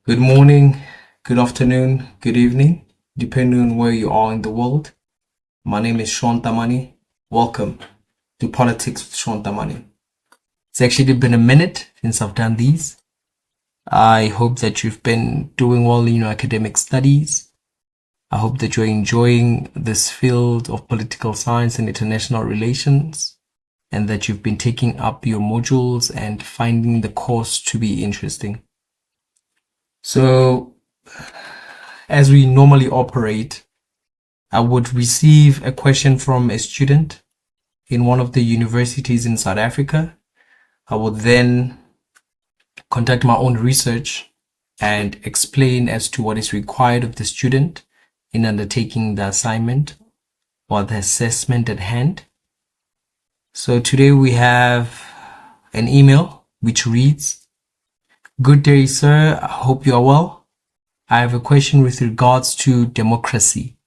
Good morning, good afternoon, good evening, depending on where you are in the world. My name is Sean Tamani. Welcome to Politics with Sean Tamani. It's actually been a minute since I've done these. I hope that you've been doing well in your academic studies. I hope that you're enjoying this field of political science and international relations, and that you've been taking up your modules and finding the course to be interesting. So, as we normally operate, I would receive a question from a student in one of the universities in South Africa. I would then conduct my own research and explain as to what is required of the student in undertaking the assignment or the assessment at hand. So today we have an email which reads, "Good day, sir. I hope you are well. I have a question with regards to democracy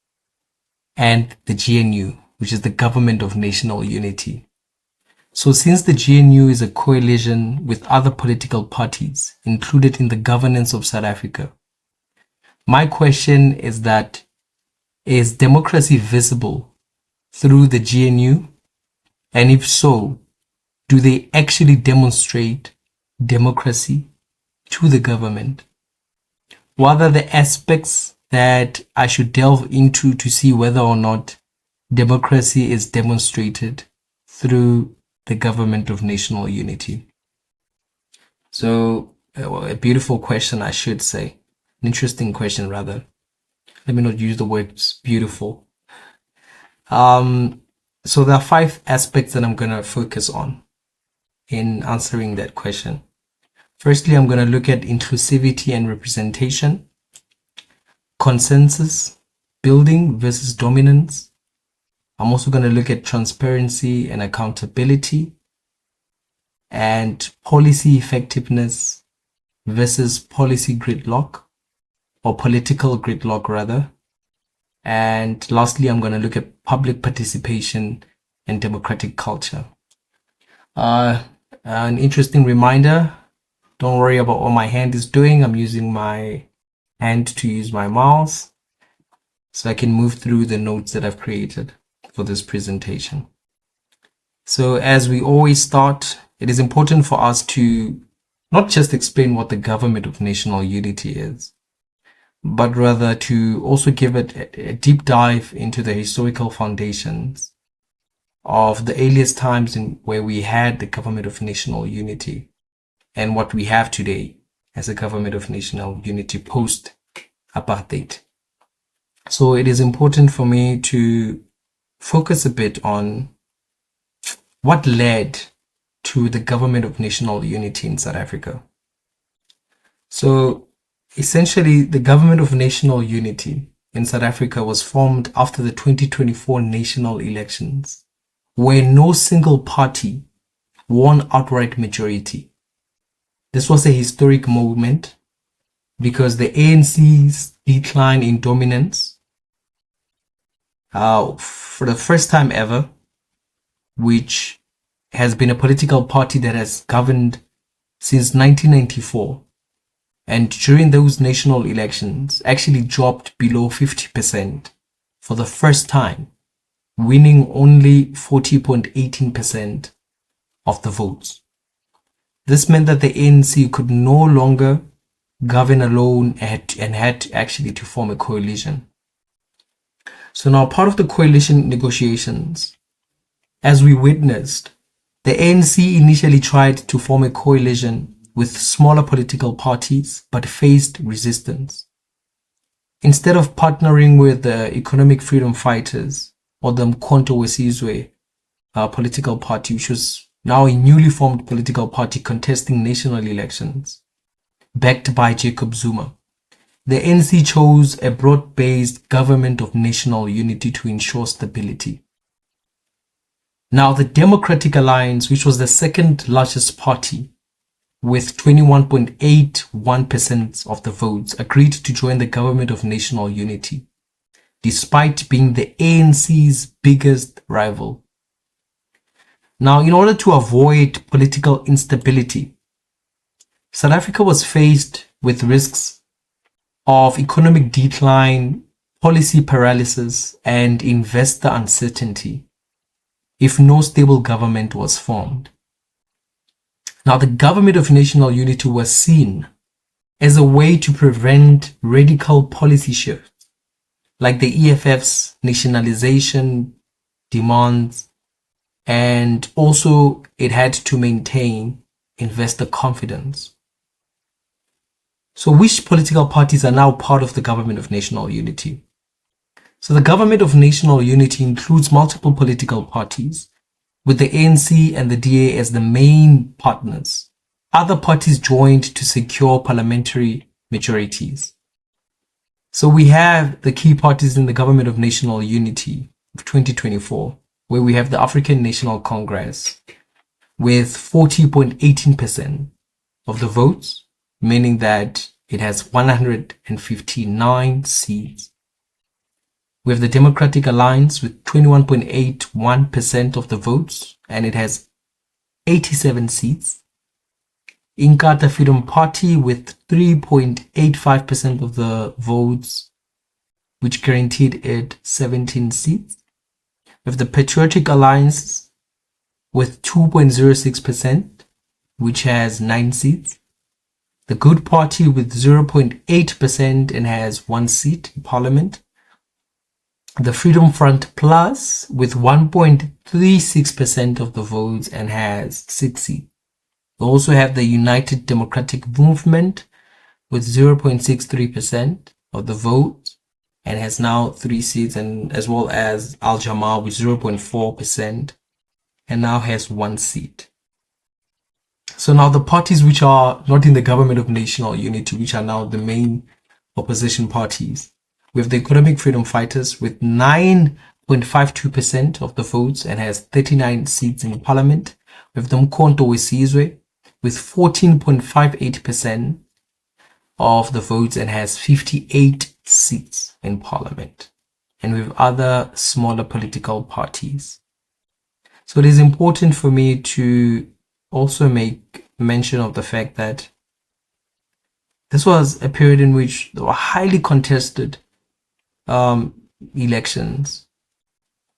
and the GNU, which is the Government of National Unity. So since the GNU is a coalition with other political parties included in the governance of South Africa, my question is that, is democracy visible through the GNU? And if so, do they actually demonstrate democracy to the government? What are the aspects that I should delve into to see whether or not democracy is demonstrated through the Government of National Unity?" So, a beautiful question, I should say. An interesting question, rather. Let me not use the words beautiful. So there are 5 aspects that I'm going to focus on in answering that question. Firstly, I'm going to look at inclusivity and representation, consensus building versus dominance. I'm also going to look at transparency and accountability, and policy effectiveness versus policy gridlock, or political gridlock rather. And lastly, I'm going to look at public participation and democratic culture. An interesting reminder, don't worry about what my hand is doing. I'm using my hand to use my mouse so I can move through the notes that I've created for this presentation. So as we always start, it is important for us to not just explain what the Government of National Unity is, but rather to also give it a deep dive into the historical foundations of the earliest times in where we had the Government of National Unity and what we have today as a Government of National Unity post-apartheid. So it is important for me to focus a bit on what led to the Government of National Unity in South Africa. So essentially, the Government of National Unity in South Africa was formed after the 2024 national elections, where no single party won outright majority. This was a historic moment because the ANC's decline in dominance, for the first time ever, which has been a political party that has governed since 1994, and during those national elections actually dropped below 50% for the first time, winning only 40.18% of the votes. This meant that the ANC could no longer govern alone and had actually to form a coalition. So now, part of the coalition negotiations, as we witnessed, the ANC initially tried to form a coalition with smaller political parties but faced resistance. Instead of partnering with the Economic Freedom Fighters or the Mkhonto weSizwe political party, which was now a newly formed political party contesting national elections, backed by Jacob Zuma, the ANC chose a broad-based Government of National Unity to ensure stability. Now, the Democratic Alliance, which was the second largest party with 21.81% of the votes, agreed to join the Government of National Unity, despite being the ANC's biggest rival. Now, in order to avoid political instability, South Africa was faced with risks of economic decline, policy paralysis, and investor uncertainty if no stable government was formed. Now, the government of national unity was seen as a way to prevent radical policy shifts, like the EFF's nationalization demands, and also it had to maintain investor confidence. So which political parties are now part of the government of national unity? So the government of national unity includes multiple political parties, with the ANC and the DA as the main partners. Other parties joined to secure parliamentary majorities. So we have the key parties in the government of national unity of 2024, where we have the African National Congress with 40.18% of the votes, meaning that it has 159 seats. We have the Democratic Alliance with 21.81% of the votes, and it has 87 seats. Inkatha Freedom Party with 3.85% of the votes, which guaranteed it 17 seats. We have the Patriotic Alliance with 2.06%, which has 9 seats. The Good Party with 0.8% and has 1 seat in Parliament. The Freedom Front Plus with 1.36% of the votes and has 6 seats. We also have the United Democratic Movement with 0.63% of the vote and has now 3 seats, and as well as Al Jamaa with 0.4% and now has 1 seat. So now the parties which are not in the government of national unity, which are now the main opposition parties, we have the Economic Freedom Fighters with 9.52% of the votes and has 39 seats in parliament. We have the Mkhonto Wesizwe with 14.58% of the votes and has 58 seats in parliament. And we have other smaller political parties. So it is important for me to also make mention of the fact that this was a period in which there were highly contested elections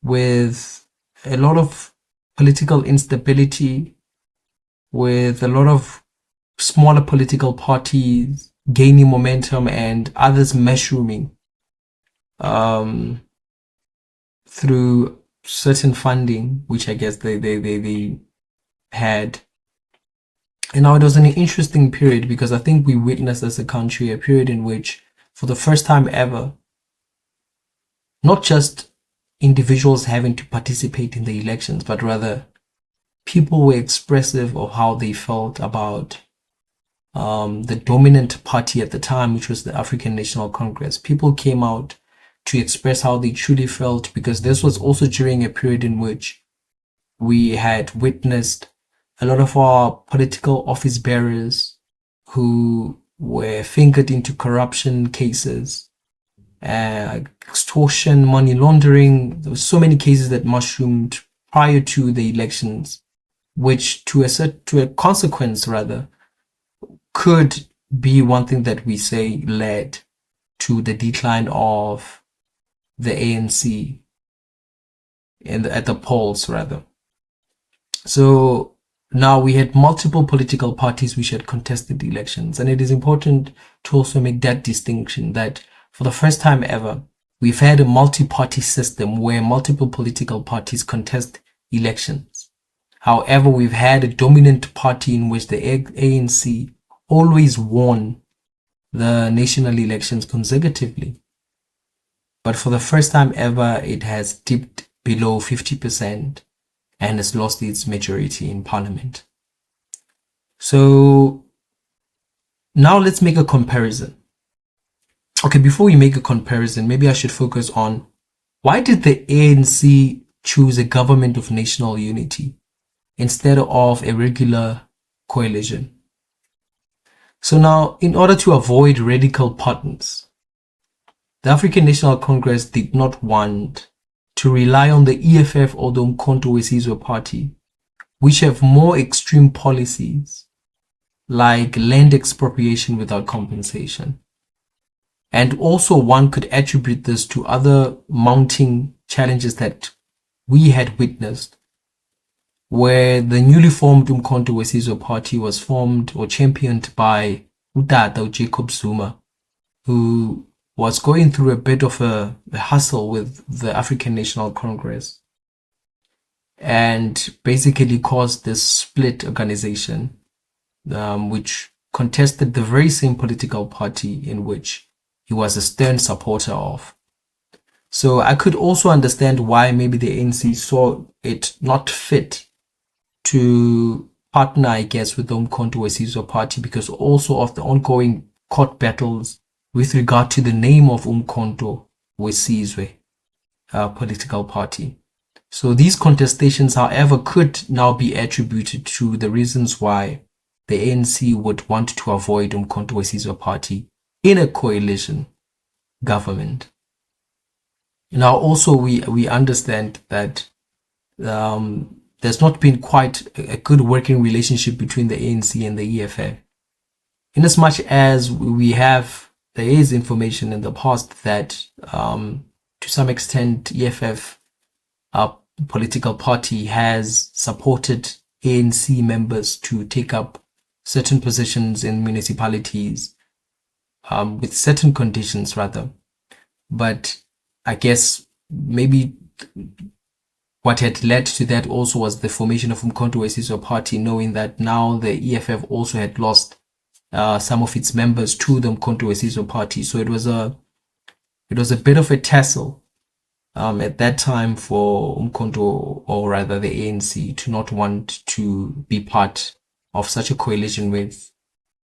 with a lot of political instability, with a lot of smaller political parties gaining momentum and others mushrooming through certain funding, which I guess they had. And now it was an interesting period because I think we witnessed as a country a period in which, for the first time ever, not just individuals having to participate in the elections, but rather people were expressive of how they felt about the dominant party at the time, which was the African National Congress. People came out to express how they truly felt, because this was also during a period in which we had witnessed a lot of our political office bearers who were fingered into corruption cases, extortion, money laundering. There were so many cases that mushroomed prior to the elections, which to a consequence rather could be one thing that we say led to the decline of the ANC at the polls rather. So now we had multiple political parties which had contested the elections, and it is important to also make that distinction that for the first time ever, we've had a multi-party system where multiple political parties contest elections. However, we've had a dominant party in which the ANC always won the national elections consecutively. But for the first time ever, it has dipped below 50% and has lost its majority in parliament. So now let's make a comparison. Okay, before we make a comparison, maybe I should focus on why did the ANC choose a government of national unity instead of a regular coalition? So now, in order to avoid radical patterns, the African National Congress did not want to rely on the EFF or the Mkhonto Wesizwe party, which have more extreme policies like land expropriation without compensation. And also one could attribute this to other mounting challenges that we had witnessed, where the newly formed Umkhonto weSizwe party was formed or championed by Utata Jacob Zuma, who was going through a bit of a hustle with the African National Congress, and basically caused this split organization, which contested the very same political party in which he was a stern supporter of. So I could also understand why maybe the ANC saw it not fit to partner, I guess, with the Umkhonto weSizwe party, because also of the ongoing court battles with regard to the name of Umkhonto weSizwe political party. So these contestations, however, could now be attributed to the reasons why the ANC would want to avoid Umkhonto weSizwe party in a coalition government. Now, also we understand that there's not been quite a good working relationship between the ANC and the EFF. In as much as there is information in the past that to some extent EFF political party has supported ANC members to take up certain positions in municipalities with certain conditions rather. But I guess maybe what had led to that also was the formation of Umkhonto weSizwe party, knowing that now the EFF also had lost some of its members to the Umkhonto weSizwe party. So it was a bit of a tussle at that time for Umkhonto, or rather the ANC, to not want to be part of such a coalition with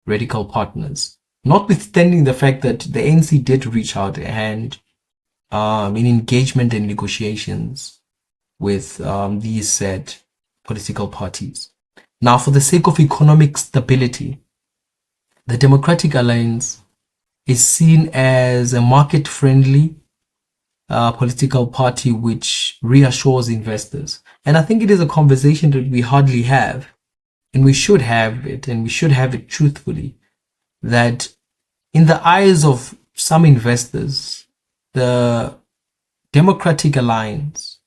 radical partners. Notwithstanding the fact that the ANC did reach out and in engagement and negotiations with these said political parties. Now, for the sake of economic stability, the Democratic Alliance is seen as a market-friendly political party which reassures investors. And I think it is a conversation that we hardly have, and we should have it, and we should have it truthfully, that in the eyes of some investors, the Democratic Alliance,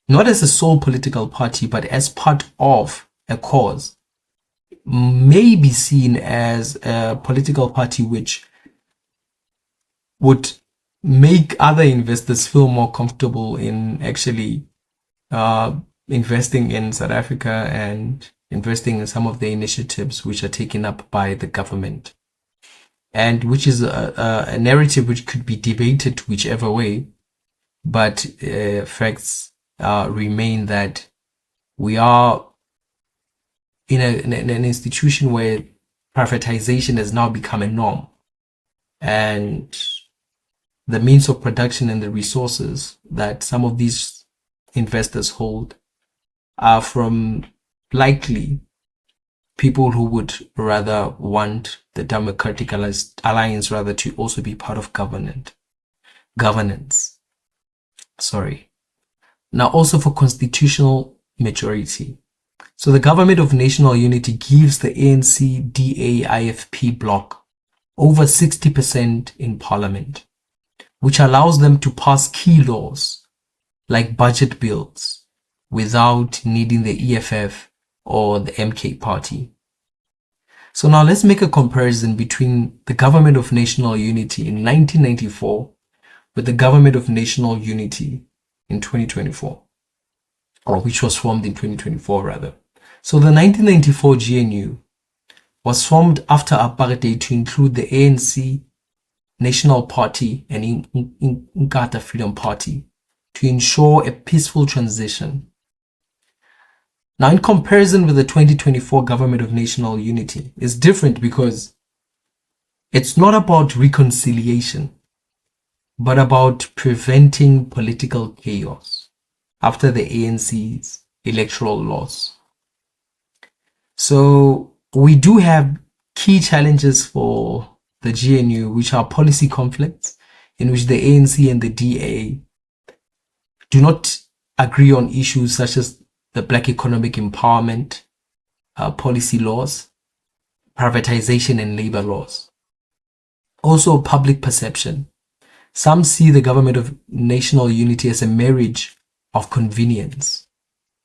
not as a sole political party, but as part of a cause, may be seen as a political party which would make other investors feel more comfortable in actually investing in South Africa and investing in some of the initiatives which are taken up by the government, and which is a narrative which could be debated whichever way, but facts remain that we are in an institution where privatization has now become a norm, and the means of production and the resources that some of these investors hold are from likely people who would rather want the Democratic Alliance rather to also be part of governance. Sorry. Now, also for constitutional majority. So the Government of National Unity gives the ANC DA IFP bloc over 60% in parliament, which allows them to pass key laws like budget bills without needing the EFF or the MK party. So now let's make a comparison between the Government of National Unity in 1994 with the Government of National Unity in 2024, or which was formed in 2024 rather. So the 1994 GNU was formed after apartheid to include the ANC National Party and Inkatha Freedom Party to ensure a peaceful transition. Now, in comparison with the 2024 Government of National Unity, it's different because it's not about reconciliation, but about preventing political chaos after the ANC's electoral loss. So we do have key challenges for the GNU, which are policy conflicts in which the ANC and the DA do not agree on issues such as the Black economic empowerment, policy laws, privatization and labor laws. also public perception. Some see the government of national unity as a marriage of convenience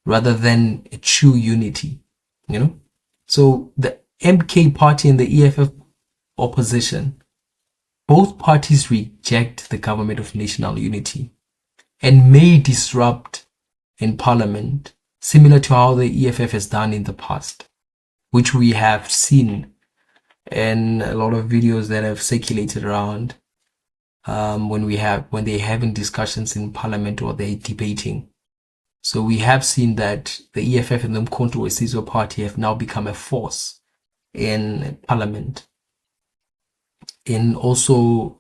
rather than a true unity, you know? So the MK party and the EFF opposition, both parties reject the government of national unity and may disrupt in parliament, similar to how the EFF has done in the past, which we have seen in a lot of videos that have circulated around when they're having discussions in parliament or they're debating. So we have seen that the EFF and the Umkhonto weSizwe party have now become a force in parliament, in also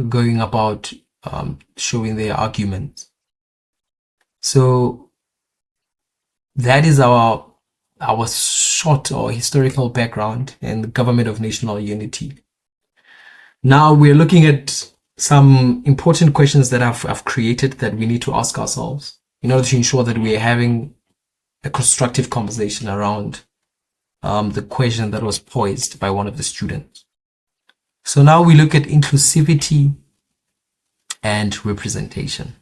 going about showing their arguments. So that is our short or historical background in the government of national unity. Now we're looking at some important questions that I've created that we need to ask ourselves in order to ensure that we are having a constructive conversation around the question that was posed by one of the students. So now we look at inclusivity and representation.